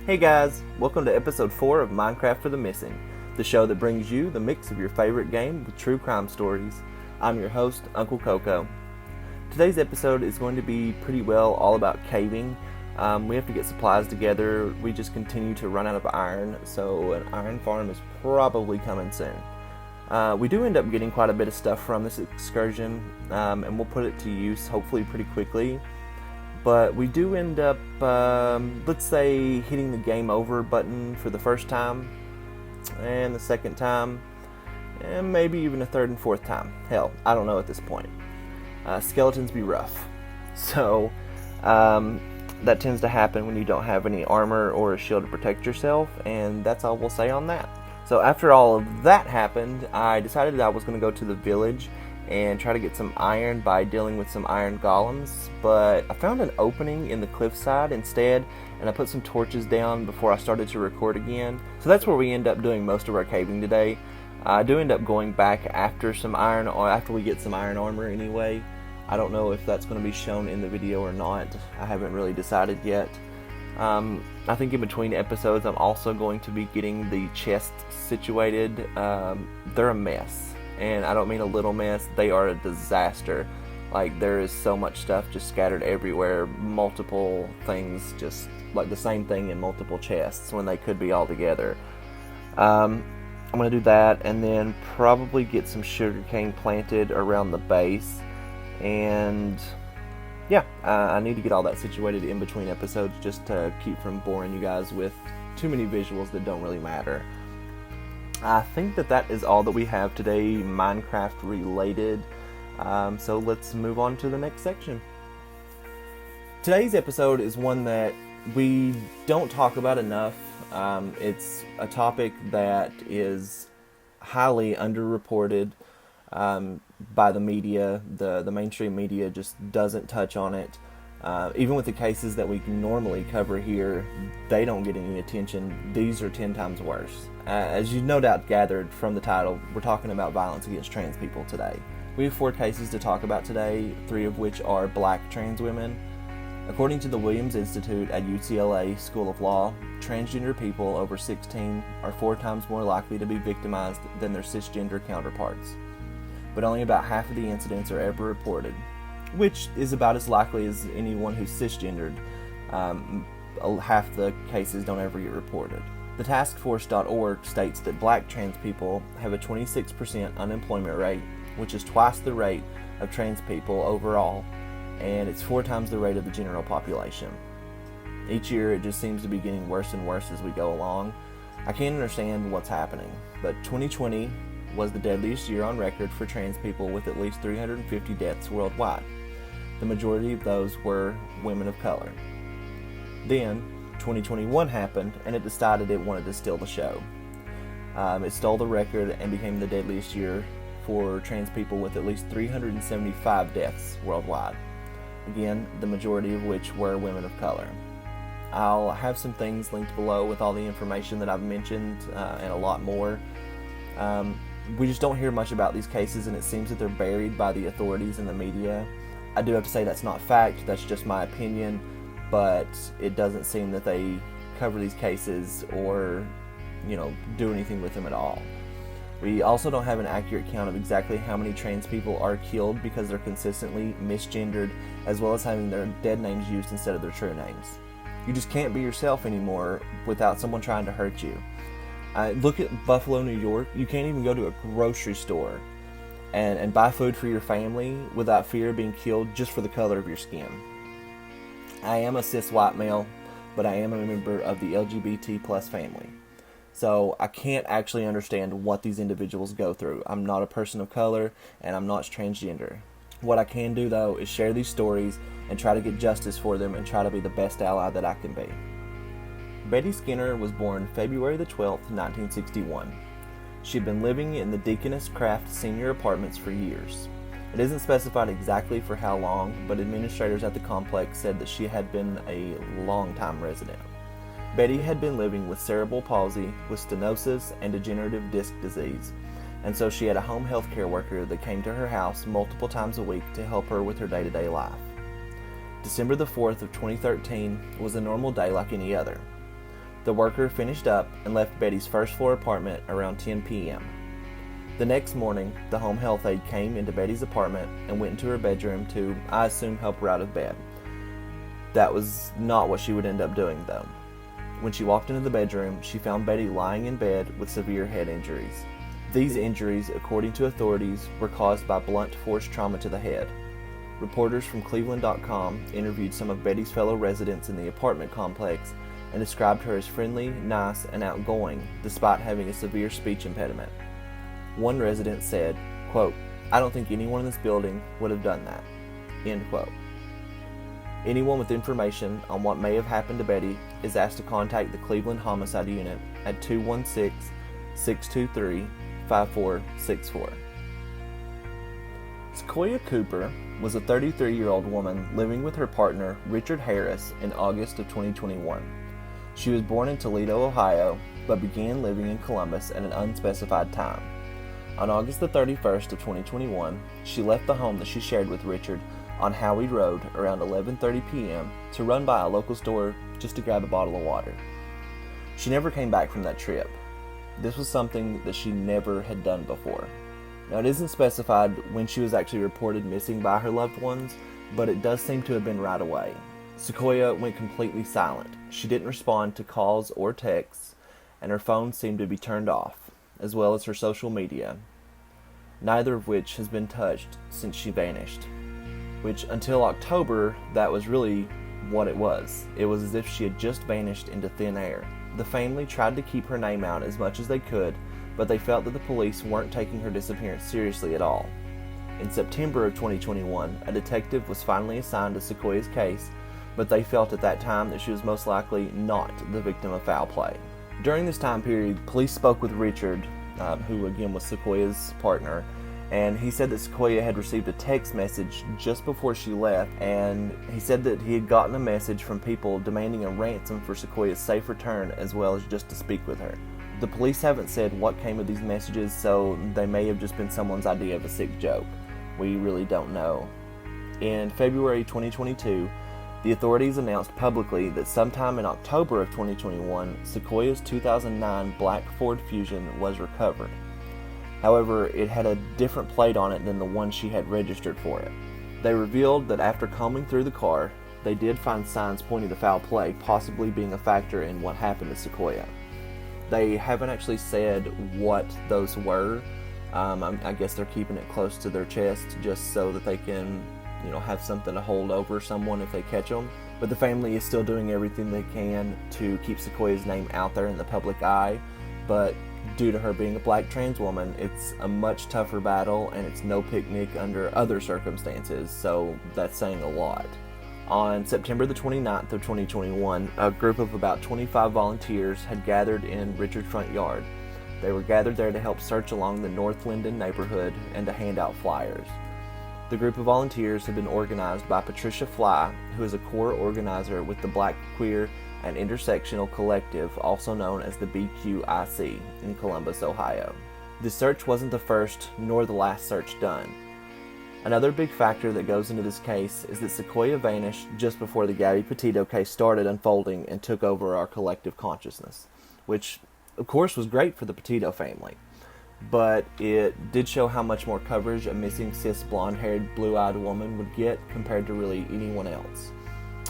Hey guys, welcome to episode 4 of Minecraft for the Missing, the show that brings you the mix of your favorite game with true crime stories. I'm your host, Uncle Coco. Today's episode is going to be pretty well all about caving. We have to get supplies together. We just continue to run out of iron, so an iron farm is probably coming soon. We do end up getting quite a bit of stuff from this excursion, and we'll put it to use hopefully pretty quickly. But we do end up, let's say, hitting the game over button for the first time, and the second time, and maybe even a third and fourth time. Hell, I don't know at this point. Skeletons be rough. So, that tends to happen when you don't have any armor or a shield to protect yourself, and that's all we'll say on that. So after all of that happened, I decided that I was going to go to the village and try to get some iron by dealing with some iron golems, but I found an opening in the cliffside instead, and I put some torches down before I started to record again. So that's where we end up doing most of our caving today. I do end up going back after we get some iron armor anyway. I don't know if that's going to be shown in the video or not. I haven't really decided yet. I think in between episodes I'm also going to be getting the chests situated. They're a mess. And I don't mean a little mess, they are a disaster. Like, there is so much stuff just scattered everywhere, multiple things, just like the same thing in multiple chests when they could be all together. I'm going to do that, and then probably get some sugarcane planted around the base. And yeah, I need to get all that situated in between episodes just to keep from boring you guys with too many visuals that don't really matter. I think that is all that we have today, Minecraft related. So let's move on to the next section. Today's episode is one that we don't talk about enough. It's a topic that is highly underreported by the media. The mainstream media just doesn't touch on it. Even with the cases that we normally cover here, they don't get any attention. These are 10 times worse. As you no doubt gathered from the title, we're talking about violence against trans people today. We have 4 cases to talk about today, 3 of which are black trans women. According to the Williams Institute at UCLA School of Law, transgender people over 16 are 4 times more likely to be victimized than their cisgender counterparts. But only about half of the incidents are ever reported, which is about as likely as anyone who's cisgendered. Half the cases don't ever get reported. The taskforce.org states that black trans people have a 26% unemployment rate, which is twice the rate of trans people overall, and it's 4 times the rate of the general population. Each year it just seems to be getting worse and worse as we go along. I can't understand what's happening, but 2020 was the deadliest year on record for trans people, with at least 350 deaths worldwide. The majority of those were women of color. Then 2021 happened, and it decided it wanted to steal the show. It stole the record and became the deadliest year for trans people, with at least 375 deaths worldwide. Again, the majority of which were women of color. I'll have some things linked below with all the information that I've mentioned and a lot more. We just don't hear much about these cases, and it seems that they're buried by the authorities and the media. I do have to say that's not fact, that's just my opinion, but it doesn't seem that they cover these cases or, do anything with them at all. We also don't have an accurate count of exactly how many trans people are killed because they're consistently misgendered, as well as having their dead names used instead of their true names. You just can't be yourself anymore without someone trying to hurt you. Look at Buffalo, New York. You can't even go to a grocery store and buy food for your family without fear of being killed just for the color of your skin. I am a cis white male, but I am a member of the LGBT plus family. So I can't actually understand what these individuals go through. I'm not a person of color, and I'm not transgender. What I can do, though, is share these stories and try to get justice for them and try to be the best ally that I can be. Betty Skinner was born February the 12th, 1961. She'd been living in the Deaconess Craft Senior Apartments for years. It isn't specified exactly for how long, but administrators at the complex said that she had been a long-time resident. Betty had been living with cerebral palsy, with stenosis, and degenerative disc disease, and so she had a home health care worker that came to her house multiple times a week to help her with her day-to-day life. December the 4th of 2013 was a normal day like any other. The worker finished up and left Betty's first floor apartment around 10 p.m. The next morning, the home health aide came into Betty's apartment and went into her bedroom to, I assume, help her out of bed. That was not what she would end up doing, though. When she walked into the bedroom, she found Betty lying in bed with severe head injuries. These injuries, according to authorities, were caused by blunt force trauma to the head. Reporters from Cleveland.com interviewed some of Betty's fellow residents in the apartment complex and described her as friendly, nice, and outgoing, despite having a severe speech impediment. One resident said, quote, "I don't think anyone in this building would have done that," end quote. Anyone with information on what may have happened to Betty is asked to contact the Cleveland Homicide Unit at 216-623-5464. Sacoya Cooper was a 33-year-old woman living with her partner, Richard Harris, in August of 2021. She was born in Toledo, Ohio, but began living in Columbus at an unspecified time. On August the 31st of 2021, she left the home that she shared with Richard on Howey Road around 11:30 p.m. to run by a local store just to grab a bottle of water. She never came back from that trip. This was something that she never had done before. Now, it isn't specified when she was actually reported missing by her loved ones, but it does seem to have been right away. Sacoya went completely silent. She didn't respond to calls or texts, and her phone seemed to be turned off, as well as her social media, neither of which has been touched since she vanished. Which, until October, that was really what it was. It was as if she had just vanished into thin air. The family tried to keep her name out as much as they could, but they felt that the police weren't taking her disappearance seriously at all. In September of 2021, a detective was finally assigned to Sacoya's case, but they felt at that time that she was most likely not the victim of foul play. During this time period, police spoke with Richard, who again was Sacoya's partner, and he said that Sacoya had received a text message just before she left, and he said that he had gotten a message from people demanding a ransom for Sacoya's safe return as well as just to speak with her. The police haven't said what came of these messages, so they may have just been someone's idea of a sick joke. We really don't know. In February 2022, the authorities announced publicly that sometime in October of 2021, Sacoya's 2009 black Ford Fusion was recovered. However, it had a different plate on it than the one she had registered for it. They revealed that after combing through the car, they did find signs pointing to foul play, possibly being a factor in what happened to Sacoya. They haven't actually said what those were. I guess they're keeping it close to their chest just so that they can, have something to hold over someone if they catch them. But the family is still doing everything they can to keep Sacoya's name out there in the public eye. But due to her being a black trans woman, it's a much tougher battle, and it's no picnic under other circumstances, so that's saying a lot. On September the 29th of 2021, a group of about 25 volunteers had gathered in Richard's front yard. They were gathered there to help search along the North Linden neighborhood and to hand out flyers. The group of volunteers had been organized by Patricia Fly, who is a core organizer with the Black, Queer, and Intersectional Collective, also known as the BQIC, in Columbus, Ohio. The search wasn't the first nor the last search done. Another big factor that goes into this case is that Sacoya vanished just before the Gabby Petito case started unfolding and took over our collective consciousness, which of course was great for the Petito family, but it did show how much more coverage a missing cis blonde-haired, blue-eyed woman would get compared to really anyone else.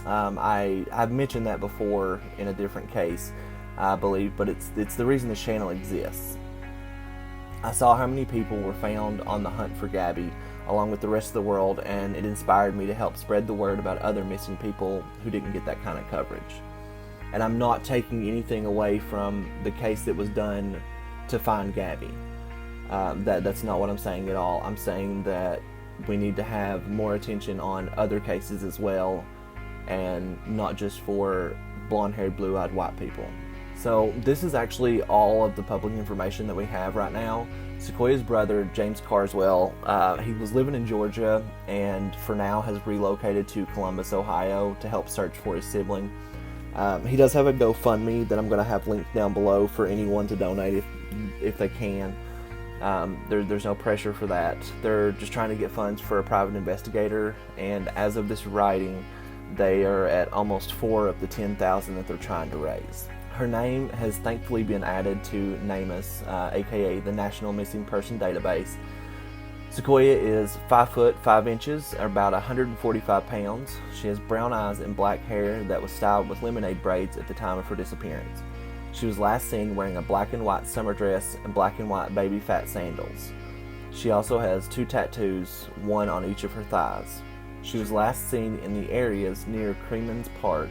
I've mentioned that before in a different case, I believe, but it's the reason this channel exists. I saw how many people were found on the hunt for Gabby, along with the rest of the world, and it inspired me to help spread the word about other missing people who didn't get that kind of coverage. And I'm not taking anything away from the case that was done to find Gabby. That's not what I'm saying at all. I'm saying that we need to have more attention on other cases as well, and not just for blonde-haired, blue-eyed white people. So this is actually all of the public information that we have right now. Sacoya's brother, James Carswell, he was living in Georgia and for now has relocated to Columbus, Ohio to help search for his sibling. He does have a GoFundMe that I'm going to have linked down below for anyone to donate if they can. There's no pressure for that. They're just trying to get funds for a private investigator, and as of this writing, they are at almost 4 of the 10,000 that they're trying to raise. Her name has thankfully been added to NamUs, aka the National Missing Person Database. Sacoya is 5 foot 5 inches, or about 145 pounds. She has brown eyes and black hair that was styled with lemonade braids at the time of her disappearance. She was last seen wearing a black and white summer dress and black and white baby fat sandals. She also has 2 tattoos, one on each of her thighs. She was last seen in the areas near Creamans Park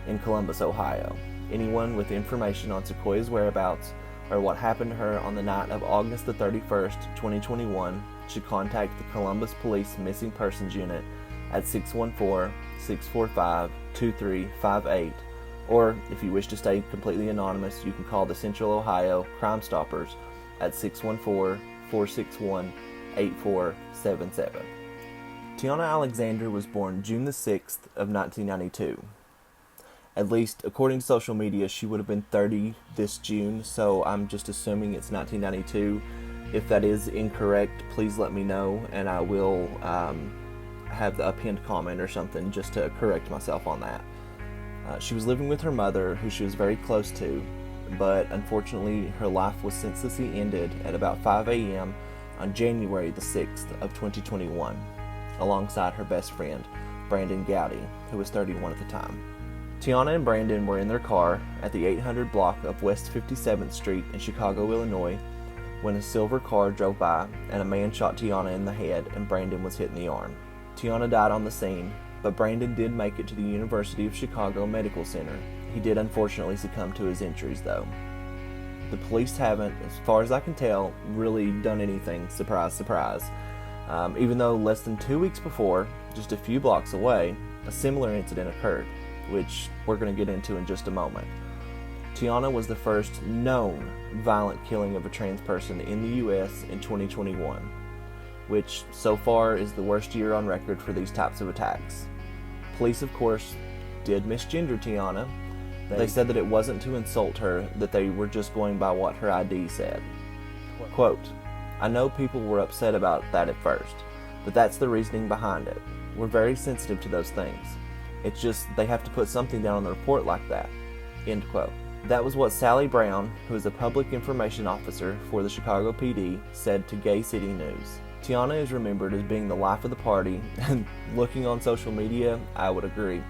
in Columbus, Ohio. Anyone with information on Sacoya's whereabouts or what happened to her on the night of August the 31st, 2021 should contact the Columbus Police Missing Persons Unit at 614-645-2358, or if you wish to stay completely anonymous, you can call the Central Ohio Crime Stoppers at 614-461-8477. Tyianna Alexander was born June the 6th of 1992. At least, according to social media, she would have been 30 this June, so I'm just assuming it's 1992. If that is incorrect, please let me know, and I will have a pinned comment or something just to correct myself on that. She was living with her mother, who she was very close to, but unfortunately her life was senselessly ended at about 5 a.m. on January the 6th of 2021, alongside her best friend, Brandon Gowdy, who was 31 at the time. Tyianna and Brandon were in their car at the 800 block of West 57th Street in Chicago, Illinois, when a silver car drove by and a man shot Tyianna in the head and Brandon was hit in the arm. Tyianna died on the scene, but Brandon did make it to the University of Chicago Medical Center. He did unfortunately succumb to his injuries, though. The police haven't, as far as I can tell, really done anything, surprise, surprise. Even though less than 2 weeks before, just a few blocks away, a similar incident occurred, which we're going to get into in just a moment. Tyianna was the first known violent killing of a trans person in the U.S. in 2021, which so far is the worst year on record for these types of attacks. Police, of course, did misgender Tyianna. They said that it wasn't to insult her, that they were just going by what her ID said. Quote, "I know people were upset about that at first, but that's the reasoning behind it. We're very sensitive to those things. It's just they have to put something down on the report like that." End quote. That was what Sally Brown, who is a public information officer for the Chicago PD, said to Gay City News. Tyianna is remembered as being the life of the party, and looking on social media, I would agree.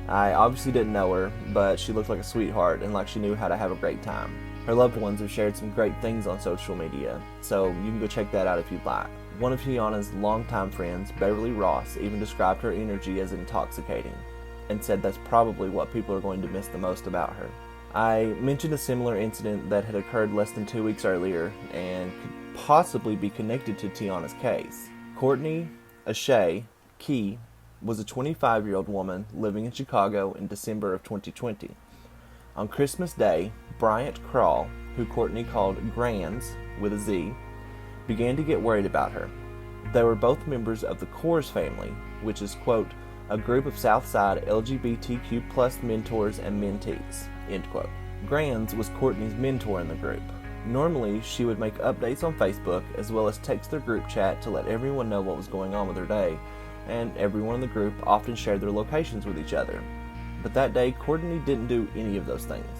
I obviously didn't know her, but she looked like a sweetheart and like she knew how to have a great time. Her loved ones have shared some great things on social media, so you can go check that out if you'd like. One of Tyianna's longtime friends, Beverly Ross, even described her energy as intoxicating, and said that's probably what people are going to miss the most about her. I mentioned a similar incident that had occurred less than 2 weeks earlier and could possibly be connected to Tyianna's case. Courtney Eshay Key was a 25-year-old woman living in Chicago in December of 2020. On Christmas Day, Bryant Crawl, who Courtney called Grands with a Z, began to get worried about her. They were both members of the Coors family, which is, quote, a group of Southside LGBTQ plus mentors and mentees, end quote. Grands was Courtney's mentor in the group. Normally, she would make updates on Facebook as well as text their group chat to let everyone know what was going on with her day, and everyone in the group often shared their locations with each other. But that day, Courtney didn't do any of those things.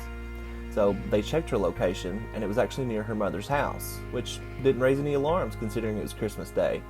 So they checked her location, and it was actually near her mother's house, which didn't raise any alarms considering it was Christmas Day,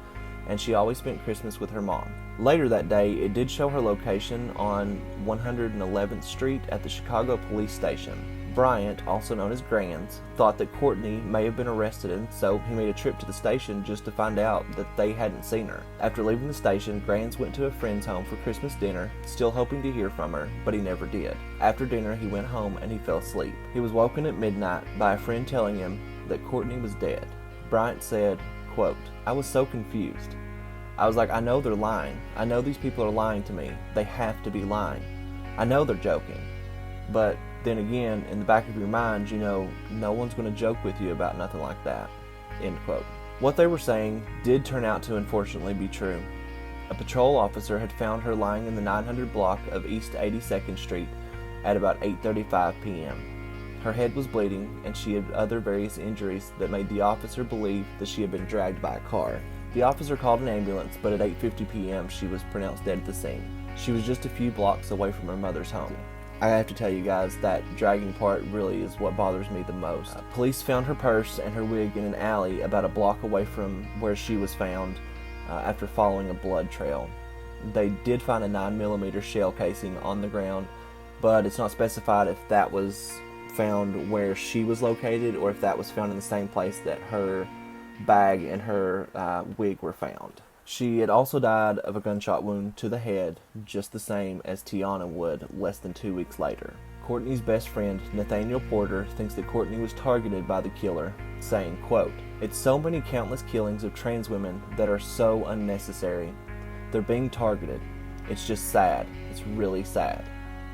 and she always spent Christmas with her mom. Later that day, it did show her location on 111th Street at the Chicago Police Station. Bryant, also known as Grands, thought that Courtney may have been arrested, and so he made a trip to the station just to find out that they hadn't seen her. After leaving the station, Grands went to a friend's home for Christmas dinner, still hoping to hear from her, but he never did. After dinner, he went home and he fell asleep. He was woken at midnight by a friend telling him that Courtney was dead. Bryant said, quote, "I was so confused. I was like, I know they're lying. I know these people are lying to me. They have to be lying. I know they're joking. But then again, in the back of your mind, you know, no one's going to joke with you about nothing like that." End quote. What they were saying did turn out to unfortunately be true. A patrol officer had found her lying in the 900 block of East 82nd Street at about 8:35 p.m. Her head was bleeding, and she had other various injuries that made the officer believe that she had been dragged by a car. The officer called an ambulance, but at 8:50 p.m. she was pronounced dead at the scene. She was just a few blocks away from her mother's home. I have to tell you guys, that dragging part really is what bothers me the most. Police found her purse and her wig in an alley about a block away from where she was found after following a blood trail. They did find a 9mm shell casing on the ground, but it's not specified if that was found where she was located or if that was found in the same place that her bag and her wig were found. She had also died of a gunshot wound to the head, just the same as Tyianna would less than 2 weeks later. Courtney's best friend, Nathaniel Porter, thinks that Courtney was targeted by the killer, saying, quote, "It's so many countless killings of trans women that are so unnecessary. They're being targeted. It's just sad. It's really sad."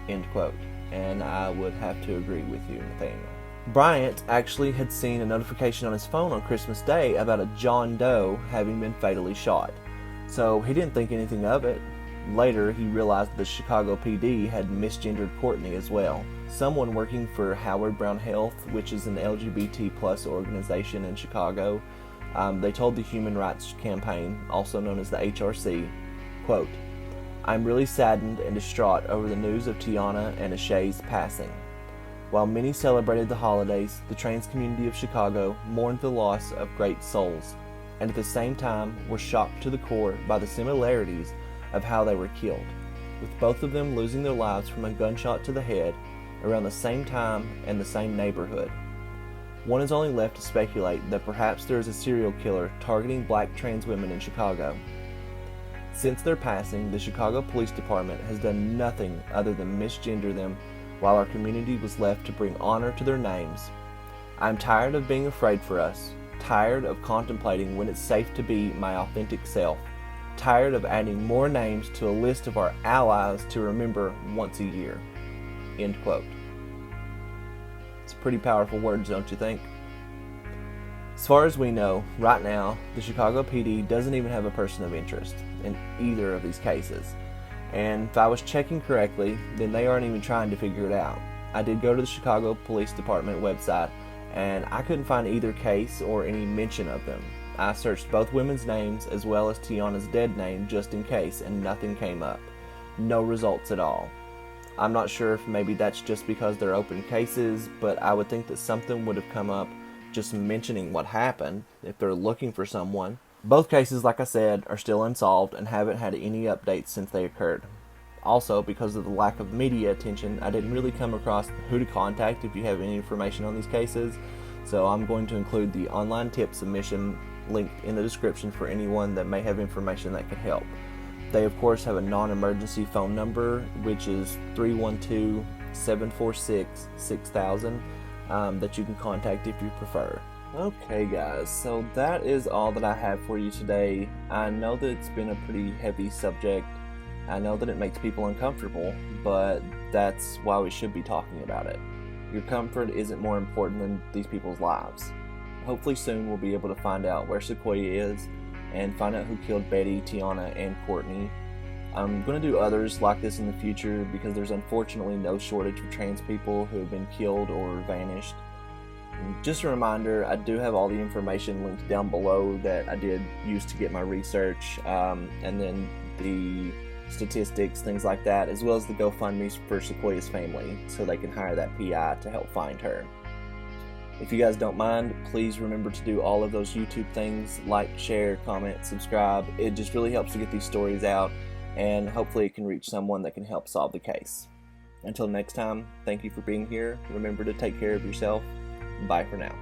End quote. And I would have to agree with you, Nathaniel. Bryant actually had seen a notification on his phone on Christmas Day about a John Doe having been fatally shot, so he didn't think anything of it. Later, he realized the Chicago PD had misgendered Courtney as well. Someone working for Howard Brown Health, which is an LGBT plus organization in Chicago, they told the Human Rights Campaign, also known as the HRC, quote, "I'm really saddened and distraught over the news of Tyianna and Eshay's passing. While many celebrated the holidays, the trans community of Chicago mourned the loss of great souls, and at the same time were shocked to the core by the similarities of how they were killed, with both of them losing their lives from a gunshot to the head around the same time and the same neighborhood. One is only left to speculate that perhaps there is a serial killer targeting black trans women in Chicago. Since their passing, the Chicago Police Department has done nothing other than misgender them, while our community was left to bring honor to their names. I'm tired of being afraid for us, tired of contemplating when it's safe to be my authentic self, tired of adding more names to a list of our allies to remember once a year." End quote. It's pretty powerful words, don't you think? As far as we know, right now, the Chicago PD doesn't even have a person of interest in either of these cases. And if I was checking correctly, then they aren't even trying to figure it out. I did go to the Chicago Police Department website, and I couldn't find either case or any mention of them. I searched both women's names as well as Tyianna's dead name just in case, and nothing came up. No results at all. I'm not sure if maybe that's just because they're open cases, but I would think that something would have come up just mentioning what happened if they're looking for someone. Both cases, like I said, are still unsolved and haven't had any updates since they occurred. Also, because of the lack of media attention, I didn't really come across who to contact if you have any information on these cases, so I'm going to include the online tip submission linked in the description for anyone that may have information that could help. They, of course, have a non-emergency phone number, which is 312-746-6000, that you can contact if you prefer. Okay guys, so that is all that I have for you today. I know that it's been a pretty heavy subject. I know that it makes people uncomfortable, but that's why we should be talking about it. Your comfort isn't more important than these people's lives. Hopefully soon we'll be able to find out where Sacoya is and find out who killed Betty, Tyianna, and Courtney. I'm going to do others like this in the future because there's unfortunately no shortage of trans people who have been killed or vanished. Just a reminder, I do have all the information linked down below that I did use to get my research, and then the statistics, things like that, as well as the GoFundMe for Sacoya's family, so they can hire that PI to help find her. If you guys don't mind, please remember to do all of those YouTube things, like, share, comment, subscribe. It just really helps to get these stories out, and hopefully it can reach someone that can help solve the case. Until next time, thank you for being here. Remember to take care of yourself. Bye for now.